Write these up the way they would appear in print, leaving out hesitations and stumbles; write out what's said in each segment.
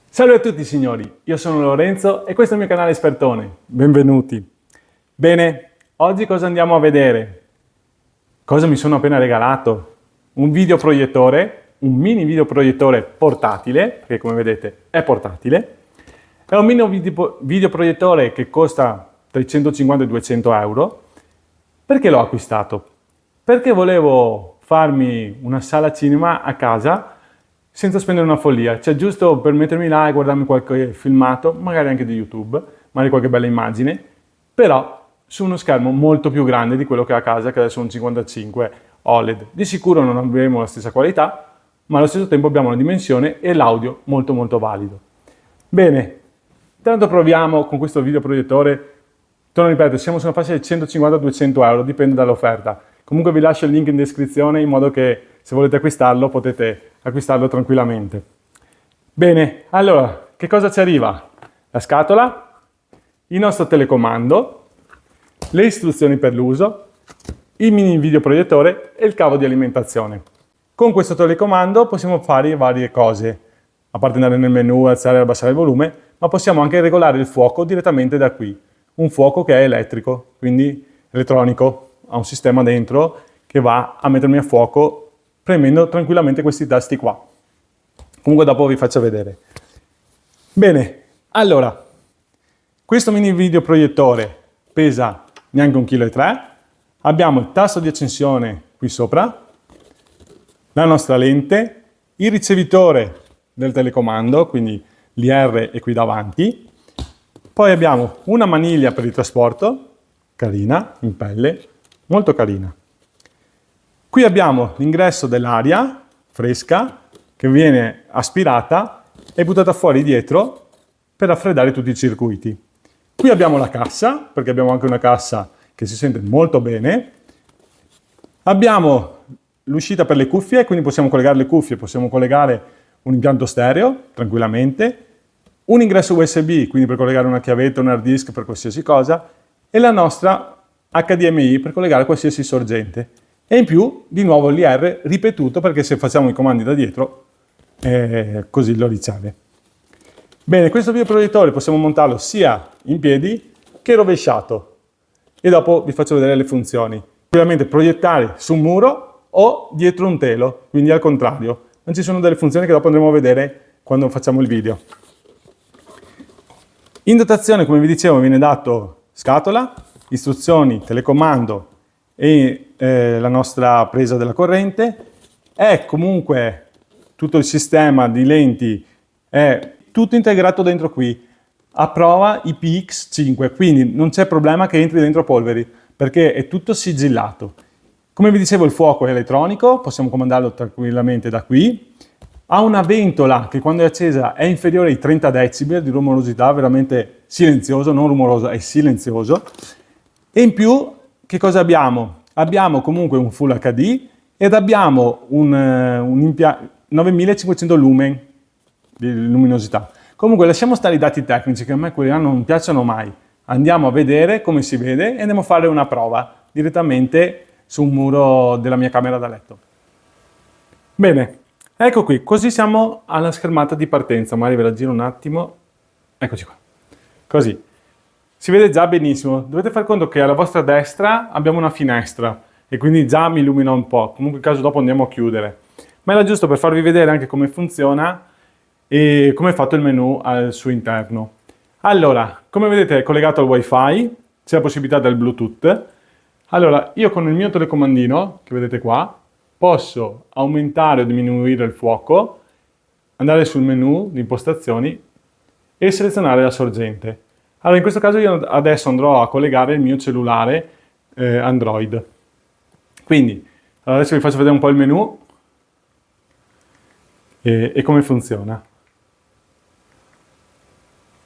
Salve a tutti signori, io sono Lorenzo e questo è il mio canale Espertone, benvenuti. Bene, oggi cosa andiamo a vedere? Cosa mi sono appena regalato? Un videoproiettore, un mini videoproiettore portatile, che come vedete è portatile. È un mini videoproiettore che costa tra i 150 e i 200 euro. Perché l'ho acquistato? Perché volevo farmi una sala cinema a casa senza spendere una follia, cioè giusto per mettermi là e guardarmi qualche filmato, magari anche di YouTube, magari qualche bella immagine, però su uno schermo molto più grande di quello che ho a casa, che adesso è un 55 OLED. Di sicuro non avremo la stessa qualità, ma allo stesso tempo abbiamo una dimensione e l'audio molto molto valido. Bene, intanto proviamo con questo videoproiettore. Torno a ripetere, siamo su una fascia di 150-200 euro, dipende dall'offerta. Comunque vi lascio il link in descrizione in modo che se volete acquistarlo potete acquistarlo tranquillamente. Bene, allora, che cosa ci arriva? La scatola, il nostro telecomando, le istruzioni per l'uso, il mini videoproiettore e il cavo di alimentazione. Con questo telecomando possiamo fare varie cose, a parte andare nel menu, alzare e abbassare il volume, ma possiamo anche regolare il fuoco direttamente da qui. Un fuoco che è elettrico, quindi elettronico, ha un sistema dentro che va a mettermi a fuoco premendo tranquillamente questi tasti qua. Comunque dopo vi faccio vedere. Bene, allora, questo mini videoproiettore pesa neanche 1,3 kg, abbiamo il tasto di accensione qui sopra, la nostra lente, il ricevitore del telecomando, quindi l'IR è qui davanti, poi abbiamo una maniglia per il trasporto, carina, in pelle, molto carina. Qui abbiamo l'ingresso dell'aria fresca che viene aspirata e buttata fuori dietro per raffreddare tutti i circuiti. Qui abbiamo la cassa, perché abbiamo anche una cassa che si sente molto bene. Abbiamo l'uscita per le cuffie, quindi possiamo collegare le cuffie, possiamo collegare un impianto stereo tranquillamente, un ingresso USB, quindi per collegare una chiavetta, un hard disk per qualsiasi cosa, e la nostra HDMI per collegare qualsiasi sorgente. E in più, di nuovo, l'IR ripetuto perché se facciamo i comandi da dietro, così lo riceve. Bene, questo videoproiettore possiamo montarlo sia in piedi che rovesciato. E dopo vi faccio vedere le funzioni. Ovviamente proiettare su un muro o dietro un telo, quindi al contrario. Ma ci sono delle funzioni che dopo andremo a vedere quando facciamo il video. In dotazione, come vi dicevo, viene dato scatola, istruzioni, telecomando e la nostra presa della corrente. È comunque tutto il sistema di lenti, è tutto integrato dentro qui, a prova IPX5, quindi non c'è problema che entri dentro polveri, perché è tutto sigillato. Come vi dicevo, il fuoco è elettronico, possiamo comandarlo tranquillamente da qui. Ha una ventola che quando è accesa è inferiore ai 30 decibel di rumorosità, veramente silenzioso, non rumoroso, è silenzioso. E in più, che cosa abbiamo? Abbiamo comunque un Full HD ed abbiamo un 9500 lumen di luminosità. Comunque lasciamo stare i dati tecnici che a me quelli là non piacciono mai. Andiamo a vedere come si vede e andiamo a fare una prova direttamente su un muro della mia camera da letto. Bene, ecco qui, così siamo alla schermata di partenza. Magari ve la giro un attimo. Eccoci qua. Così. Si vede già benissimo. Dovete far conto che alla vostra destra abbiamo una finestra e quindi già mi illumina un po'. Comunque in caso dopo andiamo a chiudere. Ma era giusto per farvi vedere anche come funziona e come è fatto il menu al suo interno. Allora, come vedete è collegato al wifi, c'è la possibilità del Bluetooth. Allora, io con il mio telecomandino, che vedete qua, posso aumentare o diminuire il fuoco, andare sul menu di impostazioni e selezionare la sorgente. Allora, in questo caso io adesso andrò a collegare il mio cellulare Android. Quindi, adesso vi faccio vedere un po' il menu e come funziona.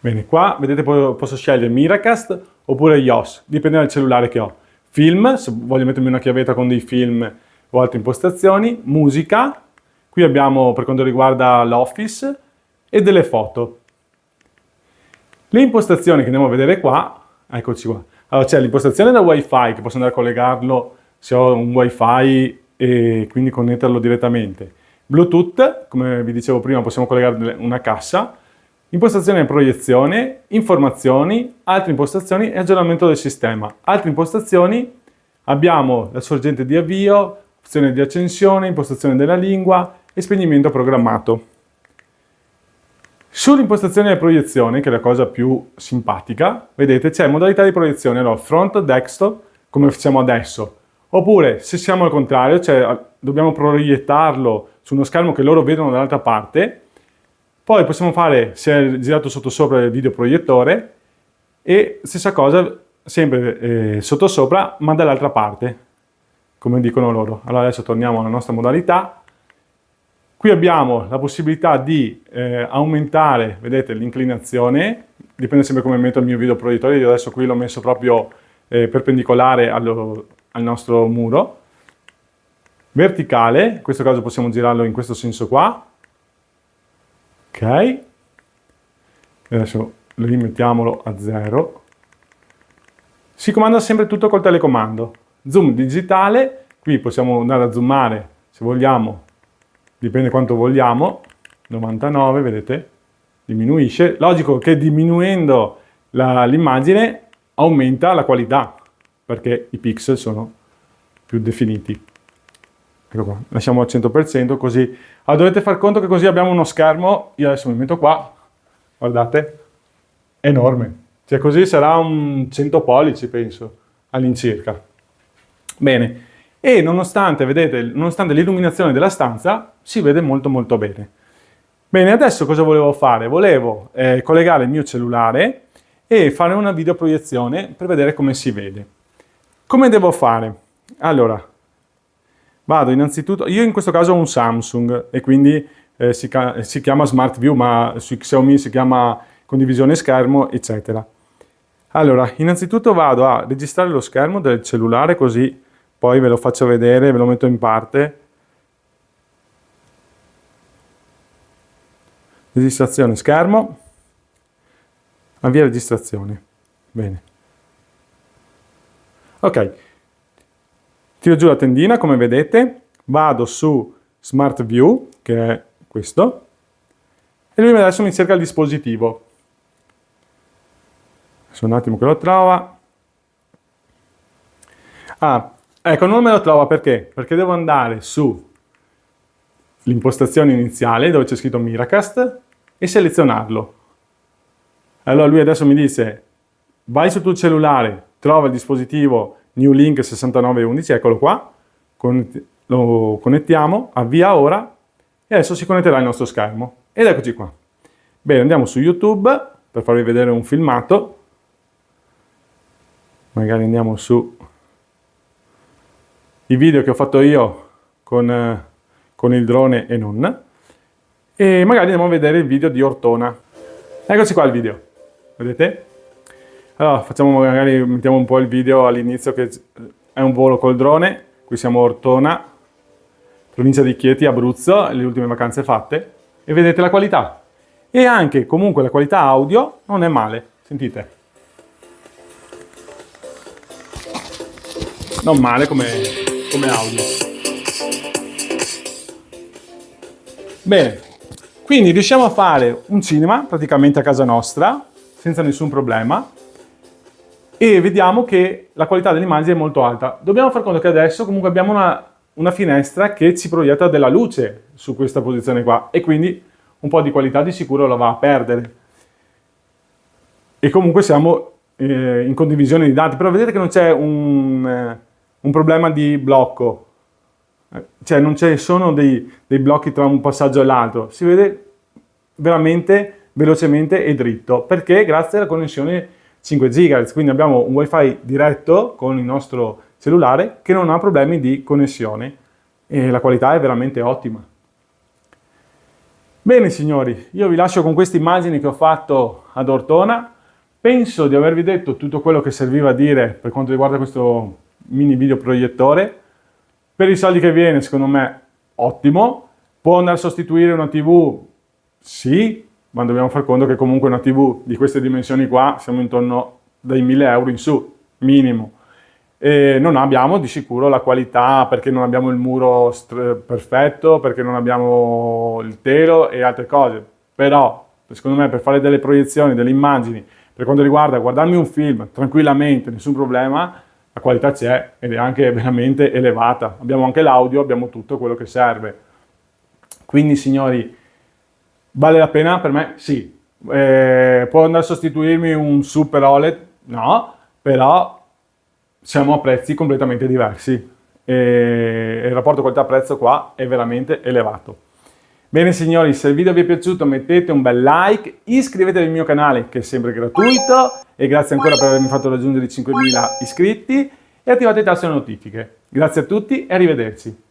Bene, qua vedete posso scegliere Miracast oppure iOS, dipende dal cellulare che ho. Film, se voglio mettermi una chiavetta con dei film o altre impostazioni. Musica, qui abbiamo per quanto riguarda l'Office e delle foto. Le impostazioni che andiamo a vedere qua, eccoci qua. Allora c'è l'impostazione da wifi che posso andare a collegarlo se ho un wifi e quindi connetterlo direttamente. Bluetooth, come vi dicevo prima, possiamo collegare una cassa, impostazione e proiezione, informazioni, altre impostazioni e aggiornamento del sistema. Altre impostazioni, abbiamo la sorgente di avvio, opzione di accensione, impostazione della lingua e spegnimento programmato. Sull'impostazione e proiezione, che è la cosa più simpatica, vedete c'è modalità di proiezione, allora front, desktop, come facciamo adesso, oppure se siamo al contrario, cioè dobbiamo proiettarlo su uno schermo che loro vedono dall'altra parte, poi possiamo fare, se è girato sottosopra il videoproiettore, e stessa cosa sempre sottosopra, ma dall'altra parte, come dicono loro. Allora adesso torniamo alla nostra modalità. Qui abbiamo la possibilità di aumentare, vedete, l'inclinazione, dipende sempre come metto il mio videoproiettore, io adesso qui l'ho messo proprio perpendicolare al nostro muro. Verticale, in questo caso possiamo girarlo in questo senso qua. Ok. Adesso rimettiamolo a 0. Si comanda sempre tutto col telecomando. Zoom digitale, qui possiamo andare a zoomare se vogliamo. Dipende quanto vogliamo, 99, vedete, diminuisce. Logico che diminuendo l'immagine aumenta la qualità, perché i pixel sono più definiti. Ecco qua, lasciamo al 100%, così. Allora dovete far conto che così abbiamo uno schermo, io adesso mi metto qua, guardate, enorme. Cioè così sarà un 100 pollici, penso, all'incirca. Bene. E nonostante, vedete, nonostante l'illuminazione della stanza, si vede molto molto bene. Bene, adesso cosa volevo fare? Volevo collegare il mio cellulare e fare una videoproiezione per vedere come si vede. Come devo fare? Allora, vado innanzitutto, io in questo caso ho un Samsung e quindi si chiama Smart View, ma su Xiaomi si chiama condivisione schermo, eccetera. Allora, innanzitutto vado a registrare lo schermo del cellulare così poi ve lo faccio vedere, ve lo metto in parte. Registrazione schermo. Avvia registrazione. Bene. Ok. Tiro giù la tendina, come vedete. Vado su Smart View, che è questo. E lui adesso mi cerca il dispositivo. Adesso un attimo che lo trova. Ecco, non me lo trova perché? Perché devo andare su l'impostazione iniziale dove c'è scritto Miracast e selezionarlo. Allora lui adesso mi dice vai sul tuo cellulare, trova il dispositivo New Link 6911, eccolo qua, lo connettiamo, avvia ora e adesso si connetterà al nostro schermo. Ed eccoci qua. Bene, andiamo su YouTube per farvi vedere un filmato. Magari andiamo su i video che ho fatto io con il drone e non, e magari andiamo a vedere il video di Ortona. Eccoci qua il video, vedete? Allora magari mettiamo un po' il video all'inizio che è un volo col drone. Qui siamo a Ortona, provincia di Chieti, Abruzzo, le ultime vacanze fatte, e vedete la qualità. E anche comunque la qualità audio non è male, sentite. Non male come audio. Bene, quindi riusciamo a fare un cinema praticamente a casa nostra, senza nessun problema, e vediamo che la qualità dell'immagine è molto alta. Dobbiamo far conto che adesso comunque abbiamo una finestra che ci proietta della luce su questa posizione qua, e quindi un po' di qualità di sicuro la va a perdere. E comunque siamo in condivisione di dati, però vedete che non c'è un problema di blocco, cioè non ci sono dei blocchi tra un passaggio e l'altro, si vede veramente velocemente e dritto, perché grazie alla connessione 5 GHz, quindi abbiamo un wifi diretto con il nostro cellulare che non ha problemi di connessione e la qualità è veramente ottima. Bene signori, io vi lascio con queste immagini che ho fatto ad Ortona. Penso di avervi detto tutto quello che serviva a dire per quanto riguarda questo mini videoproiettore. Per i soldi che viene, secondo me, ottimo. Può andare a sostituire una TV? Sì, ma dobbiamo far conto che comunque una TV di queste dimensioni qua siamo intorno dai 1000 euro in su, minimo. E non abbiamo di sicuro la qualità perché non abbiamo il muro perfetto, perché non abbiamo il telo e altre cose. Però, secondo me, per fare delle proiezioni, delle immagini, per quanto riguarda guardarmi un film tranquillamente, nessun problema, la qualità c'è ed è anche veramente elevata. Abbiamo anche l'audio, abbiamo tutto quello che serve. Quindi, signori, vale la pena per me? Sì. Può andare a sostituirmi un super OLED? No, però siamo a prezzi completamente diversi e il rapporto qualità-prezzo qua è veramente elevato. Bene signori, se il video vi è piaciuto mettete un bel like, iscrivetevi al mio canale che è sempre gratuito e grazie ancora per avermi fatto raggiungere i 5.000 iscritti e attivate le tasse notifiche. Grazie a tutti e arrivederci.